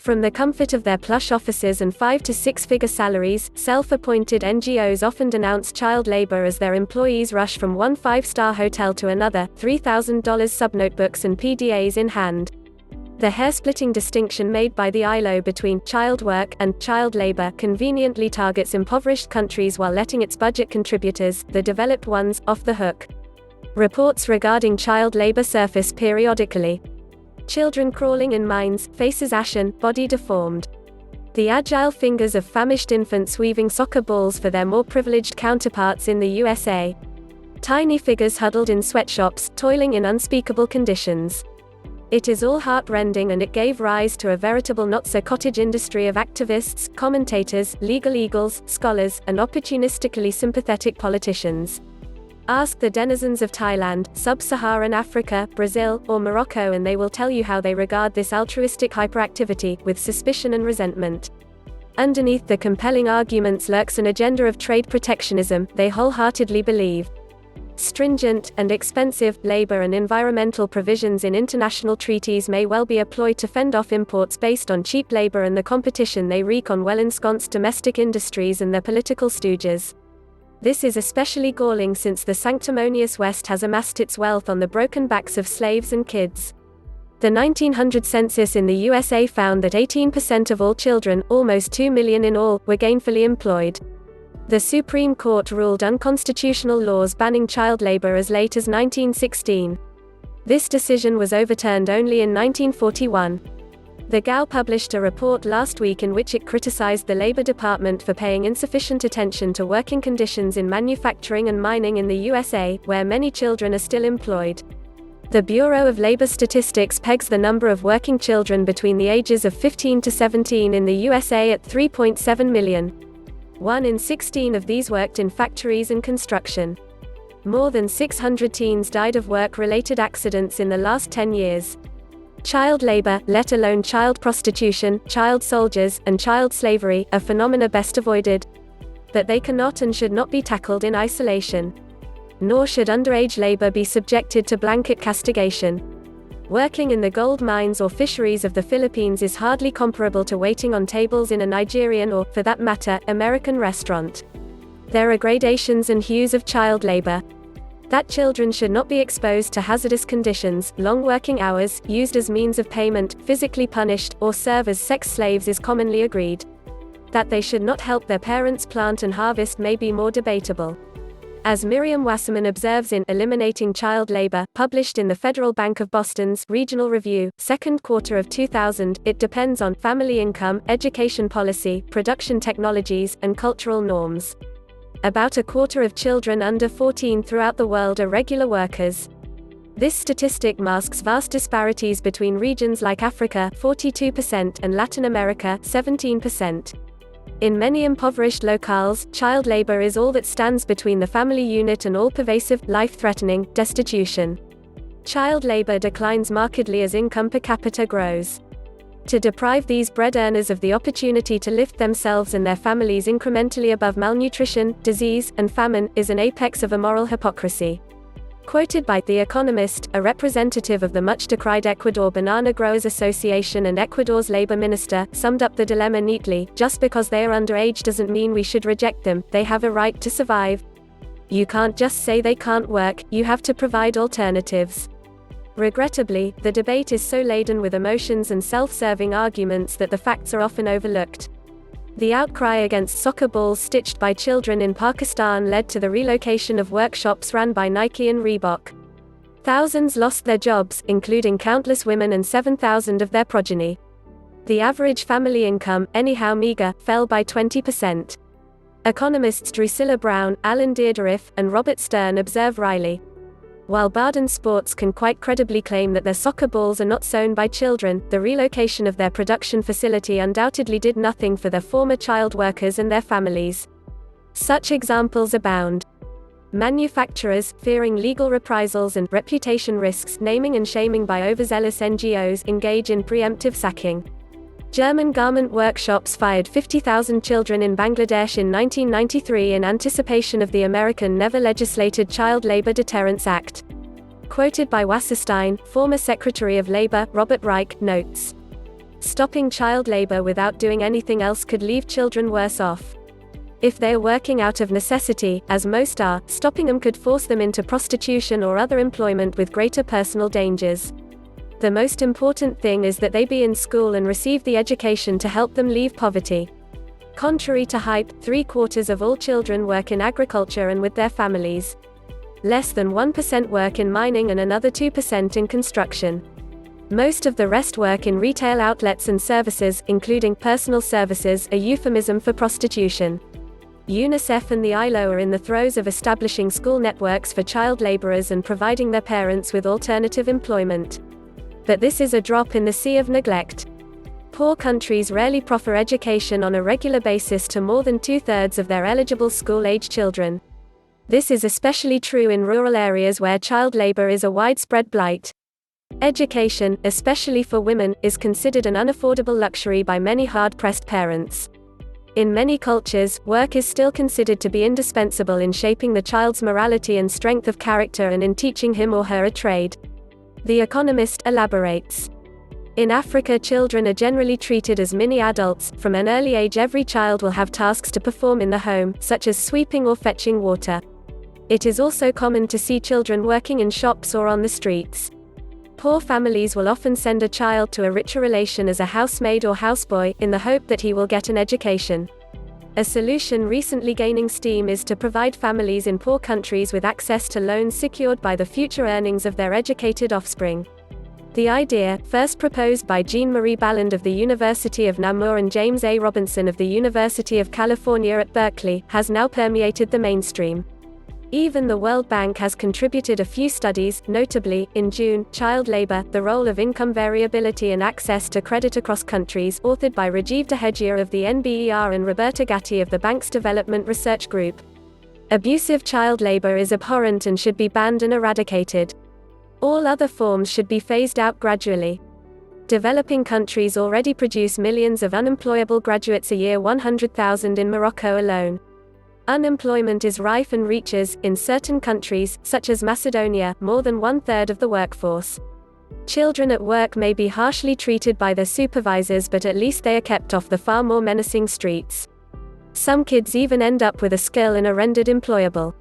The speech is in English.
From the comfort of their plush offices and 5 to 6-figure salaries, self-appointed NGOs often denounce child labor as their employees rush from one 5-star hotel to another, $3,000 subnotebooks and PDAs in hand. The hair-splitting distinction made by the ILO between child work and child labor conveniently targets impoverished countries while letting its budget contributors, the developed ones, off the hook. Reports regarding child labor surface periodically. Children crawling in mines, faces ashen, body deformed. The agile fingers of famished infants weaving soccer balls for their more privileged counterparts in the USA. Tiny figures huddled in sweatshops, toiling in unspeakable conditions. It is all heart-rending, and it gave rise to a veritable not-so-cottage industry of activists, commentators, legal eagles, scholars, and opportunistically sympathetic politicians. Ask the denizens of Thailand, Sub-Saharan Africa, Brazil, or Morocco and they will tell you how they regard this altruistic hyperactivity, with suspicion and resentment. Underneath the compelling arguments lurks an agenda of trade protectionism, they wholeheartedly believe. Stringent, and expensive, labor and environmental provisions in international treaties may well be a ploy to fend off imports based on cheap labor and the competition they wreak on well-ensconced domestic industries and their political stooges. This is especially galling since the sanctimonious West has amassed its wealth on the broken backs of slaves and kids. The 1900 census in the USA found that 18% of all children, almost 2 million in all, were gainfully employed. The Supreme Court ruled unconstitutional laws banning child labor as late as 1916. This decision was overturned only in 1941. The GAO published a report last week in which it criticized the Labor Department for paying insufficient attention to working conditions in manufacturing and mining in the USA, where many children are still employed. The Bureau of Labor Statistics pegs the number of working children between the ages of 15 to 17 in the USA at 3.7 million. 1 in 16 of these worked in factories and construction. More than 600 teens died of work-related accidents in the last 10 years. Child labor, let alone child prostitution, child soldiers, and child slavery, are phenomena best avoided. But they cannot and should not be tackled in isolation. Nor should underage labor be subjected to blanket castigation. Working in the gold mines or fisheries of the Philippines is hardly comparable to waiting on tables in a Nigerian or, for that matter, American restaurant. There are gradations and hues of child labor. That children should not be exposed to hazardous conditions, long working hours, used as means of payment, physically punished, or serve as sex slaves is commonly agreed. That they should not help their parents plant and harvest may be more debatable. As Miriam Wasserman observes in Eliminating Child Labor, published in the Federal Bank of Boston's Regional Review, second quarter of 2000, it depends on family income, education policy, production technologies, and cultural norms. About a quarter of children under 14 throughout the world are regular workers. This statistic masks vast disparities between regions like Africa, 42%, and Latin America, 17%. In many impoverished locales, child labor is all that stands between the family unit and all-pervasive, life-threatening, destitution. Child labor declines markedly as income per capita grows. To deprive these bread earners of the opportunity to lift themselves and their families incrementally above malnutrition, disease, and famine, is an apex of immoral hypocrisy. Quoted by The Economist, a representative of the much-decried Ecuador Banana Growers Association and Ecuador's labor minister, summed up the dilemma neatly: just because they are underage doesn't mean we should reject them, they have a right to survive. You can't just say they can't work, you have to provide alternatives. Regrettably, the debate is so laden with emotions and self-serving arguments that the facts are often overlooked. The outcry against soccer balls stitched by children in Pakistan led to the relocation of workshops run by Nike and Reebok. Thousands lost their jobs, including countless women and 7,000 of their progeny. The average family income, anyhow meager, fell by 20%. Economists Drusilla Brown, Alan Dierdorff, and Robert Stern observe wryly. While Baden Sports can quite credibly claim that their soccer balls are not sewn by children, the relocation of their production facility undoubtedly did nothing for their former child workers and their families. Such examples abound. Manufacturers, fearing legal reprisals and reputation risks, naming and shaming by overzealous NGOs, engage in preemptive sacking. German garment workshops fired 50,000 children in Bangladesh in 1993 in anticipation of the American never-legislated Child Labor Deterrence Act. Quoted by Wasserstein, former Secretary of Labor, Robert Reich, notes, Stopping child labor without doing anything else could leave children worse off. If they are working out of necessity, as most are, stopping them could force them into prostitution or other employment with greater personal dangers. The most important thing is that they be in school and receive the education to help them leave poverty. Contrary to hype, 3/4 of all children work in agriculture and with their families. Less than 1% work in mining and another 2% in construction. Most of the rest work in retail outlets and services, including personal services, a euphemism for prostitution. UNICEF and the ILO are in the throes of establishing school networks for child laborers and providing their parents with alternative employment. But this is a drop in the sea of neglect. Poor countries rarely proffer education on a regular basis to more than 2/3 of their eligible school-age children. This is especially true in rural areas where child labor is a widespread blight. Education, especially for women, is considered an unaffordable luxury by many hard-pressed parents. In many cultures, work is still considered to be indispensable in shaping the child's morality and strength of character and in teaching him or her a trade. The Economist elaborates. In Africa, children are generally treated as mini-adults. From an early age, every child will have tasks to perform in the home, such as sweeping or fetching water. It is also common to see children working in shops or on the streets. Poor families will often send a child to a richer relation as a housemaid or houseboy, in the hope that he will get an education. A solution recently gaining steam is to provide families in poor countries with access to loans secured by the future earnings of their educated offspring. The idea, first proposed by Jean-Marie Balland of the University of Namur and James A. Robinson of the University of California at Berkeley, has now permeated the mainstream. Even the World Bank has contributed a few studies, notably, in June, Child Labor, the Role of Income Variability and Access to Credit Across Countries, authored by Rajiv Dehejia of the NBER and Roberta Gatti of the Bank's Development Research Group. Abusive child labor is abhorrent and should be banned and eradicated. All other forms should be phased out gradually. Developing countries already produce millions of unemployable graduates a year, 100,000 in Morocco alone. Unemployment is rife and reaches, in certain countries, such as Macedonia, more than 1/3 of the workforce. Children at work may be harshly treated by their supervisors, but at least they are kept off the far more menacing streets. Some kids even end up with a skill and are rendered employable.